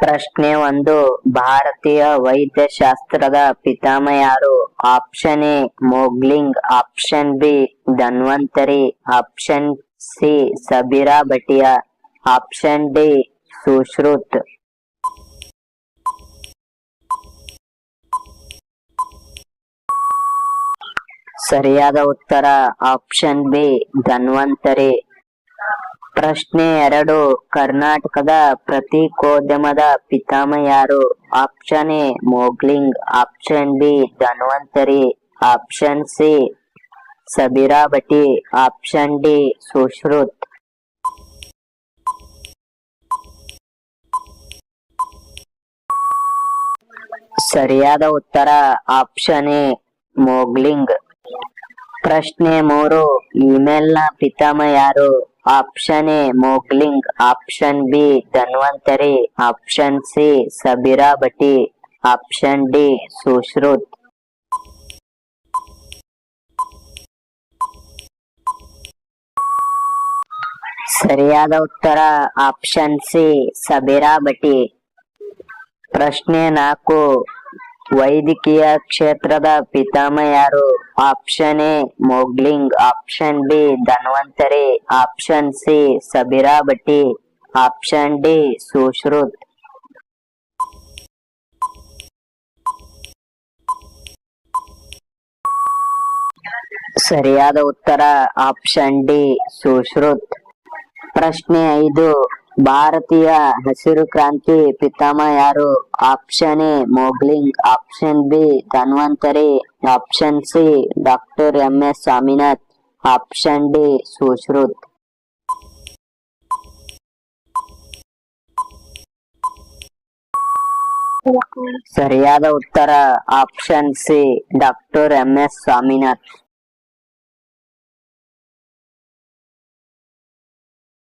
ಪ್ರಶ್ನೆ 1. ಭಾರತೀಯ ವೈದ್ಯಶಾಸ್ತ್ರದ ಪಿತಾಮಹ ಯಾರು? Option A Mogling, option B Dhanvantari, option C Sabira Bhatia, option D Sushrut. ಸರಿಯಾದ ಉತ್ತರ ಆಪ್ಷನ್ ಬಿ ಧನ್ವಂತರಿ. ಪ್ರಶ್ನೆ 2. ಕರ್ನಾಟಕದ ಪತ್ರಿಕೋದ್ಯಮದ ಪಿತಾಮಹ ಯಾರು? Option A Mogling, option B Dhanvantari, option C Sabira Bhati, option D Sushrut. ಸರಿಯಾದ ಉತ್ತರ ಆಪ್ಷನ್ ಎ ಮೋಗ್ಲಿಂಗ್. ಪ್ರಶ್ನೆ 3. ಇಮೇಲ್ ನ ಪಿತಾಮಹ ಯಾರು? Option A Mogling, option B Dhanvantari, option C Sabira Bhati, option D Sushrut. ಸರಿಯಾದ ಉತ್ತರ ಆಪ್ಷನ್ ಸಿ ಸಬೀರಾ ಭಟಿ. ಪ್ರಶ್ನೆ 4. ವೈದ್ಯಕೀಯ ಕ್ಷೇತ್ರದ ಪಿತಾಮಹ ಯಾರು? Option A Mogling, option B Dhanvantari, option C Sabira Bhati, option D Sushrut. ಸರಿಯಾದ ಉತ್ತರ ಆಪ್ಷನ್ ಡಿ ಸುಶ್ರುತ್. ಪ್ರಶ್ನೆ 5. ಭಾರತೀಯ ಹಸಿರು ಕ್ರಾಂತಿ ಪಿತಾಮಹ ಯಾರು? Option A Mogling, option B Dhanvantari, option C doctor M S. Swaminathan, option D Sushrut. ಸರಿಯಾದ ಉತ್ತರ option C doctor M S. Swaminathan.